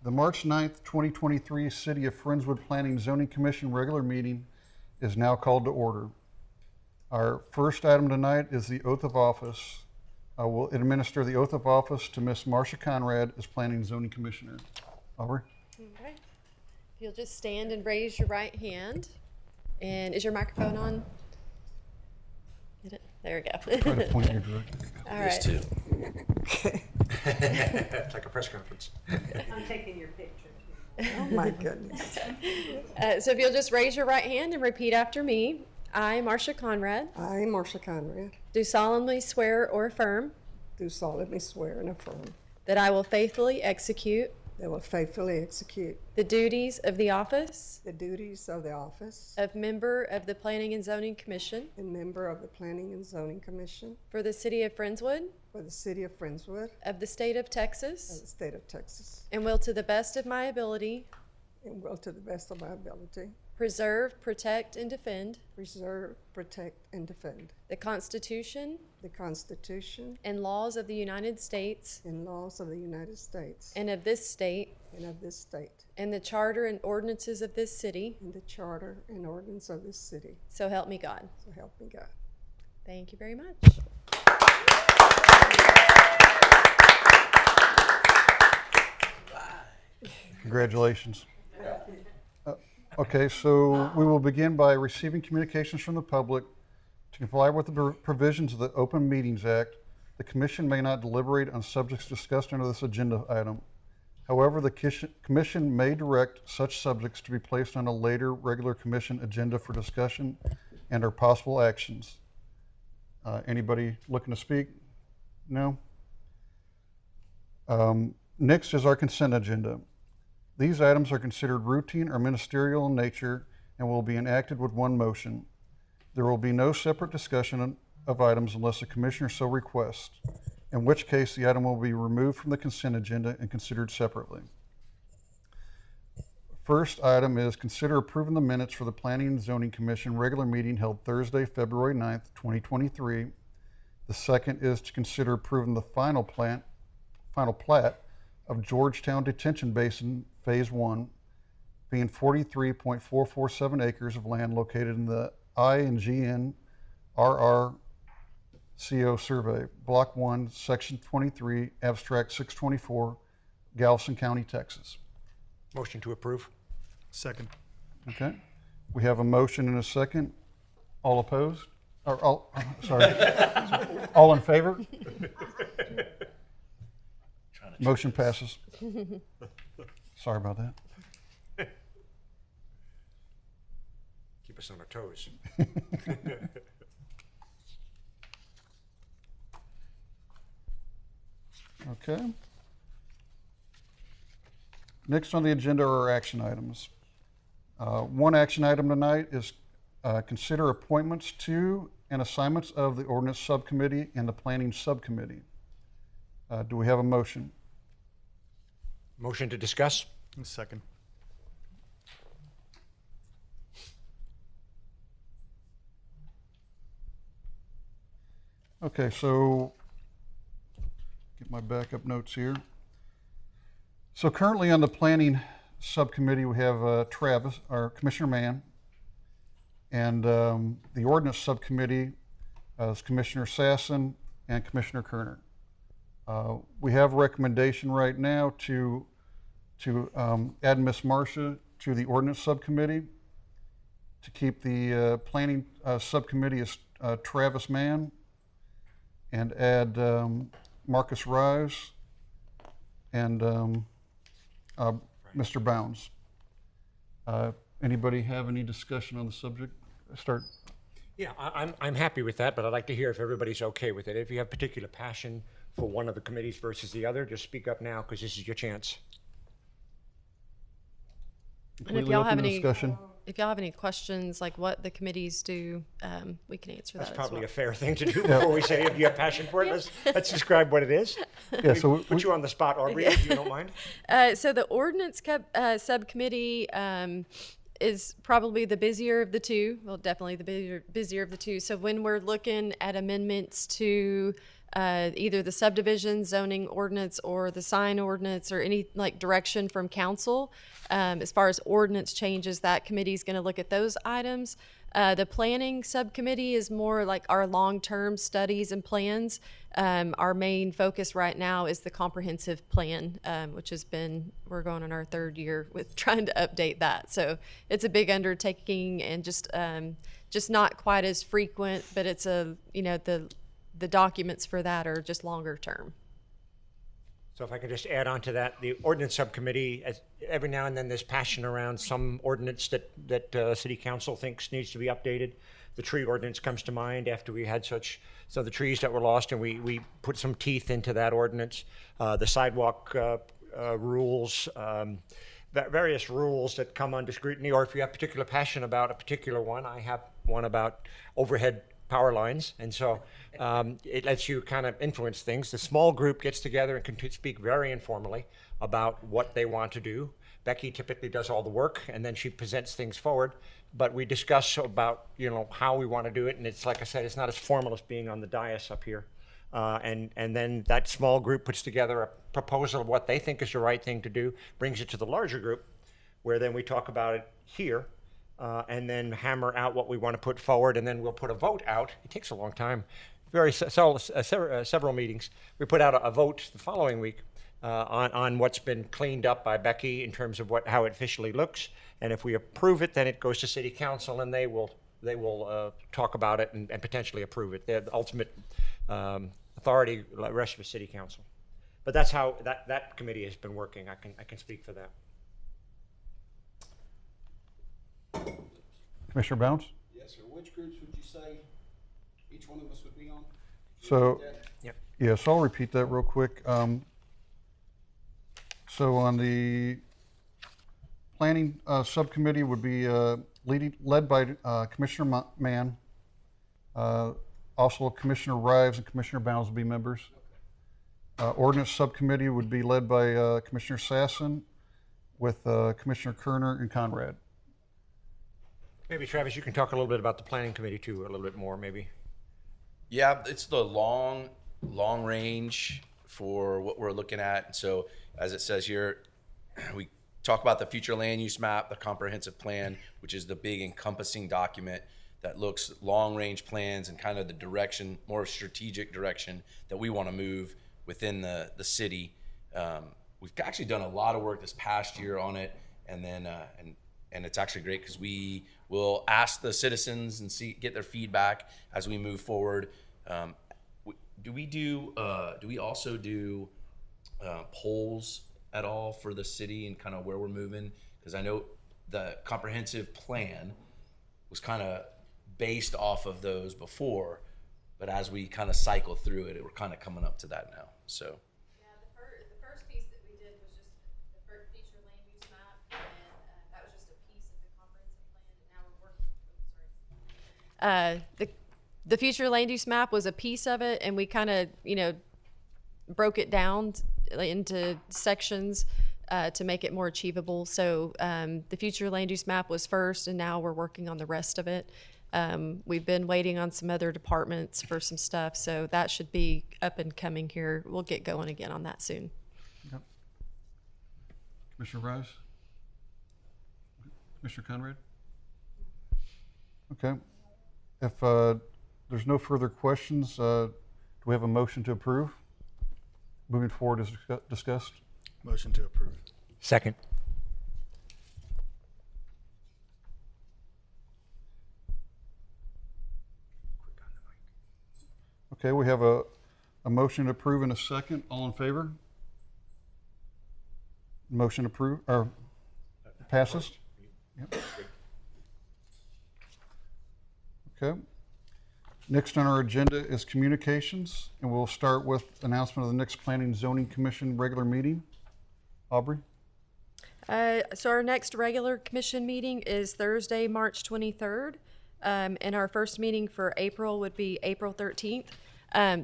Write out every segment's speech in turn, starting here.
The March 9th, 2023 City of Friendswood Planning Zoning Commission regular meeting is now called to order. Our first item tonight is the oath of office. I will administer the oath of office to Miss Marcia Conrad as Planning and Zoning Commissioner. Aubrey? Okay. If you'll just stand and raise your right hand. And is your microphone on? Get it? There we go. Try to point your direction. All This right. too. It's like a press conference. I'm taking your picture. Oh my goodness. So if you'll just raise your right hand and repeat after me. I, Marcia Conrad, I, Marcia Conrad, do solemnly swear or affirm do solemnly swear and affirm that I will faithfully execute that I will faithfully execute the duties of the office the duties of the office of member of the Planning and Zoning Commission and member of the Planning and Zoning Commission for the City of Friendswood for the City of Friendswood of the State of of Texas, the State of Texas, and will to the best of my ability and will to the best of my ability preserve, protect, and defend preserve, protect, and defend the Constitution the Constitution and laws of the United States and laws of the United States and of this state, and of this state, and the charter and ordinances of this city. and the charter and ordinance of this city. So help me God. So help me God. Thank you very much. Congratulations. Okay, so we will begin by receiving communications from the public. To comply with the provisions of the Open Meetings Act, the Commission may not deliberate on subjects discussed under this agenda item. However, the Commission may direct such subjects to be placed on a later regular Commission agenda for discussion and or possible actions. Anybody looking to speak? No? Next is our consent agenda. These items are considered routine or ministerial in nature and will be enacted with one motion. There will be no separate discussion of items unless the commissioner so requests, in which case the item will be removed from the consent agenda and considered separately. First item is consider approving the minutes for the Planning and Zoning Commission regular meeting held Thursday, February 9th, 2023. The second is to consider approving the final plat of Georgetown Detention Basin Phase 1, being 43.447 acres of land located in the I and GN RRCO survey, Block 1, Section 23, Abstract 624, Galveston County, Texas. Motion to approve. Second. Okay. We have a motion and a second. All opposed? Or all, sorry. All in favor? Motion passes. Sorry about that. Keep us on our toes. Okay. Next on the agenda are our action items. One action item tonight is consider appointments to and assignments of the Ordinance Subcommittee and the Planning Subcommittee. Do we have a motion? Motion to discuss. Second. Okay, so get my backup notes here. So currently on the Planning Subcommittee, we have Travis, or Commissioner Mann, and the Ordinance Subcommittee is Commissioner Sasson and Commissioner Kerner. We have a recommendation right now to add Ms. Marcia to the Ordinance Subcommittee, to keep the Planning Subcommittee as Travis Mann, and add Marcus Rives and Mr. Bounds. Anybody have any discussion on the subject? Start. Yeah, I'm happy with that, but I'd like to hear if everybody's okay with it. If you have particular passion for one of the committees versus the other, just speak up now, because this is your chance. And if Completely y'all open have to any, discussion. if y'all have any questions, like what the committees do, we can answer That's that probably a as fair thing to do before we say if you have passion for it. Let's describe what it is. Yeah, so Put you on the spot, Aubrey, if you don't mind. well. So the Ordinance Subcommittee is probably the busier of the two. Well, definitely the busier of the two. So when we're looking at amendments to either the subdivision zoning ordinance or the sign ordinance or any like direction from council. As far as ordinance changes, that committee is going to look at those items. The planning subcommittee is more like our long-term studies and plans. Our main focus right now is the comprehensive plan, which we're going on our third year with trying to update that. So it's a big undertaking and just not quite as frequent, but it's the documents for that are just longer term. So if I could just add on to that, the ordinance subcommittee, every now and then there's passion around some ordinance that city council thinks needs to be updated. The tree ordinance comes to mind after we had so the trees that were lost, and we put some teeth into that ordinance. The sidewalk rules, various rules that come under scrutiny, or if you have particular passion about a particular one. I have one about overhead power lines, and so it lets you kind of influence things. The small group gets together and can speak very informally about what they want to do. Becky typically does all the work, and then she presents things forward, but we discuss about how we want to do it, and it's like I said, it's not as formal as being on the dais up here. And then that small group puts together a proposal of what they think is the right thing to do, brings it to the larger group, where then we talk about it here, and then hammer out what we want to put forward, and then we'll put a vote out. It takes a long time, several meetings. We put out a vote the following week on what's been cleaned up by Becky in terms of how it officially looks, and if we approve it, then it goes to City Council, and they will talk about it and potentially approve it. They're the ultimate authority, rest of City Council. But that's how that committee has been working. I can speak for that. Commissioner Bounds? Yes, sir. Which groups would you say each one of us would be on? So, Yep. yes, I'll repeat that real quick. So on the planning subcommittee would be led by Commissioner Mann. Also, Commissioner Rives and Commissioner Bounds will be members. Ordinance subcommittee would be led by Commissioner Sasson with Commissioner Kerner and Conrad. Maybe Travis, you can talk a little bit about the planning committee too, a little bit more, maybe. Yeah, it's the long range for what we're looking at. So as it says here, we talk about the future land use map, the comprehensive plan, which is the big encompassing document that looks long range plans and kind of the direction, more strategic direction that we want to move within the city. We've actually done a lot of work this past year on it, and then and it's actually great because we will ask the citizens and get their feedback as we move forward. Do we also do polls at all for the city and kind of where we're moving? Because I know the comprehensive plan was kind of based off of those before, but as we kind of cycle through it, we're kind of coming up to that now. So. Yeah, the first piece that we did was just the first future land use map, and that was just a piece of the comprehensive plan. And now we're working. The future land use map was a piece of it, and we kind of broke it down into sections to make it more achievable. So the future land use map was first, and now we're working on the rest of it. We've been waiting on some other departments for some stuff, so that should be up and coming here. We'll get going again on that soon. Yep. Commissioner Rice? Commissioner Conrad? Okay. If there's no further questions, do we have a motion to approve? Moving forward as discussed. Motion to approve. Second. Okay, we have a motion to approve in a second. All in favor? Motion approved, or passes? Yep. Okay. Next on our agenda is communications, and we'll start with announcement of the next Planning and Zoning Commission regular meeting. Aubrey? So our next regular commission meeting is Thursday, March 23rd. And our first meeting for April would be April 13th.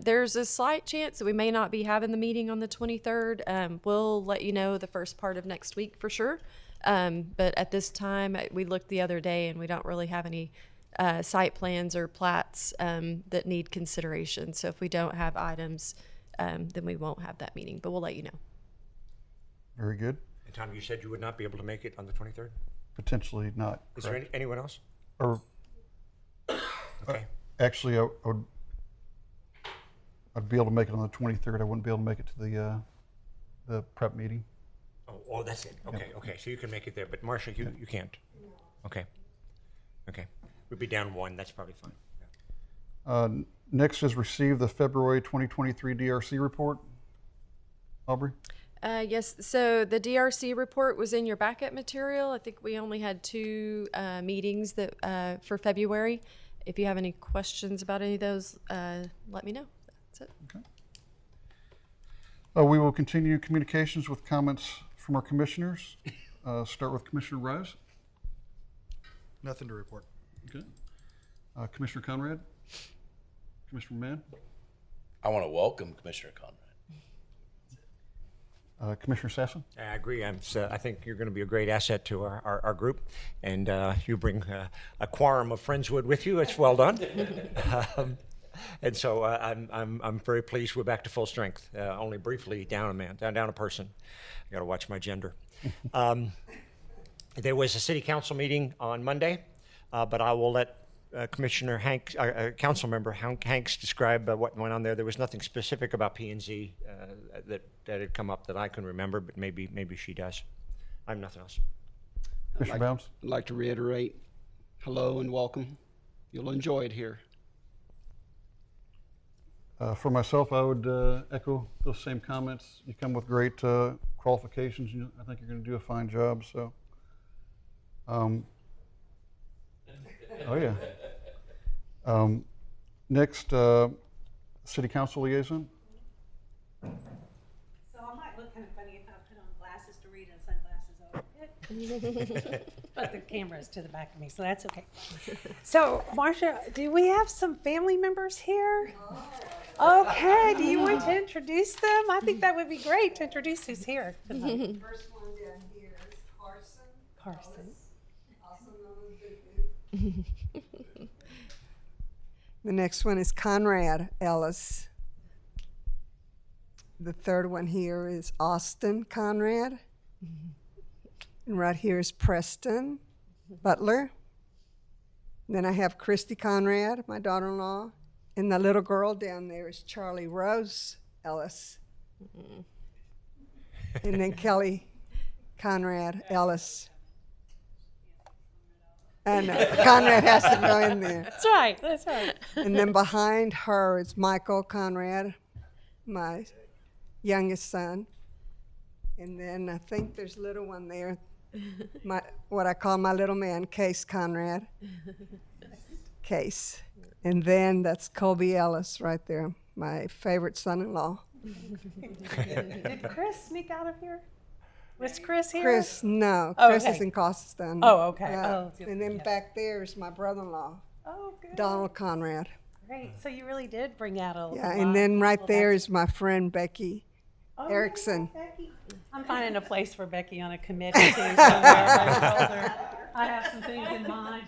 There's a slight chance that we may not be having the meeting on the 23rd. We'll let you know the first part of next week for sure. But at this time, we looked the other day and we don't really have any site plans or plats that need consideration. So if we don't have items, then we won't have that meeting, but we'll let you know. Very good. And Tom, you said you would not be able to make it on the 23rd? Potentially not. Is there anyone else? Or Okay. actually, I'd be able to make it on the 23rd. I wouldn't be able to make it to the prep meeting. Oh, that's it. Okay, okay. So you can make it there, but Marcia, you can't. Okay. Okay. We'd be down one. That's probably fine. Next is receive the February 2023 DRC report. Aubrey? Yes, so the DRC report was in your backup material. I think we only had 2 meetings that for February. If you have any questions about any of those, let me know. That's it. Okay. We will continue communications with comments from our commissioners. Start with Commissioner Rice. Nothing to report. Okay. Commissioner Conrad? Commissioner Mann? I want to welcome Commissioner Conrad. Commissioner Sassen? I agree. I think you're going to be a great asset to our group, and you bring a quorum of Friendswood with you. It's well done. And so I'm very pleased we're back to full strength. Only briefly down a person. I got to watch my gender. There was a city council meeting on Monday, but I will let Commissioner Hanks, Council Member Hanks, describe what went on there. There was nothing specific about P&Z that had come up that I can remember, but maybe she does. I have nothing else. Commissioner Bounds? I'd like to reiterate, hello and welcome. You'll enjoy it here. For myself, I would echo those same comments. You come with great qualifications. I think you're going to do a fine job. So, oh yeah. Next, City Council liaison. So I might look kind of funny if I put on glasses to read and sunglasses over it. But the camera's to the back of me, so that's okay. So, Marcia, do we have some family members here? Okay, do you want to introduce them? I think that would be great to introduce who's here. First one down here is Carson. Carson. Also known as Boo. The next one is Conrad Ellis. The third one here is Austin Conrad. And right here is Preston Butler. Then I have Christy Conrad, my daughter-in-law. And the little girl down there is Charlie Rose Ellis. And then Kelly Conrad Ellis. And Conrad has to go in there. That's right, that's right. And then behind her is Michael Conrad, my youngest son. And then I think there's a little one there, what I call my little man, Case Conrad. Case. And then that's Colby Ellis right there, my favorite son-in-law. Did Chris sneak out of here? Was Chris here? Chris, no. Oh, Chris okay. is in Costaston. Oh, okay. Yeah. Oh, And then yeah. back there is my brother-in-law, Oh, good. Donald Conrad. Great. So you really did bring out a Yeah, lot and then of right people. there That's- is my friend Becky Oh, Erickson. Becky. I'm finding a place for Becky on a committee too. Somewhere. I told her I have some things in mind.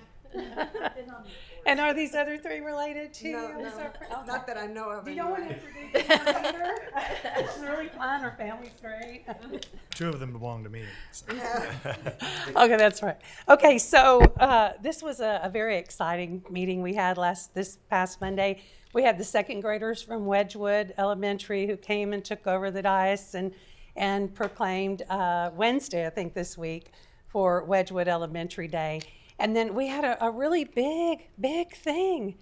And are these other 3 related to you? No, I'm so proud. not that I know of. Do you want to anyway. introduce them later? It's really fun. Our family's great. 2 of them belong to me. So. Okay, that's right. Okay, so this was a very exciting meeting we had this past Monday. We had the 2nd graders from Wedgwood Elementary who came and took over the dais and proclaimed Wednesday, I think this week, for Wedgwood Elementary Day. And then we had a really big thing.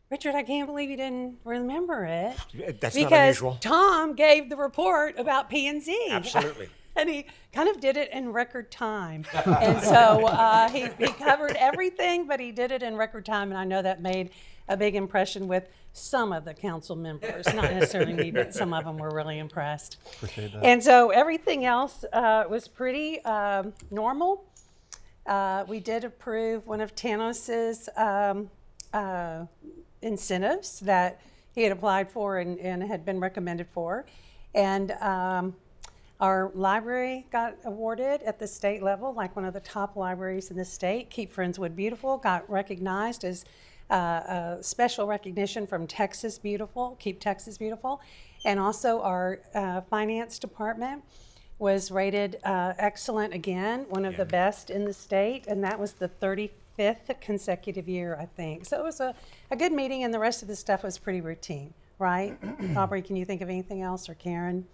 Richard, I can't believe you didn't remember it. That's not Because unusual. Tom gave the report about P&Z. Absolutely. And he kind of did it in record time. And so he covered everything, but he did it in record time. And I know that made a big impression with some of the council members, not necessarily me, but some of them were really impressed. Appreciate that. And so everything else was pretty normal. We did approve one of Tanos's incentives that he had applied for and had been recommended for. And Our library got awarded at the state level, like one of the top libraries in the state. Keep Friendswood Beautiful got recognized as a special recognition from Texas Beautiful, Keep Texas Beautiful. And also our finance department was rated excellent again, one of the best in the state, and that was the 35th consecutive year, I think. So it was a good meeting, and the rest of the stuff was pretty routine, right? Aubrey, can you think of anything else, or Karen?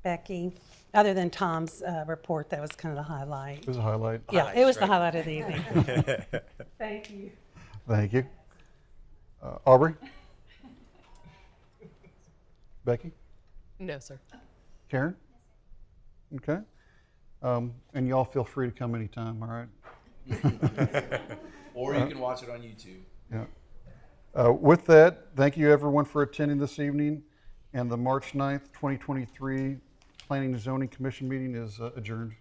Becky, other than Tom's report, that was kind of the highlight. It was a highlight. Yeah, it was the highlight of the evening. Thank you. Thank you. Aubrey? Becky? No, sir. Karen? Okay. And y'all feel free to come anytime, all right? Or you can watch it on YouTube. Yeah. With that, thank you everyone for attending this evening. And the March 9th, 2023 Planning and Zoning Commission meeting is adjourned.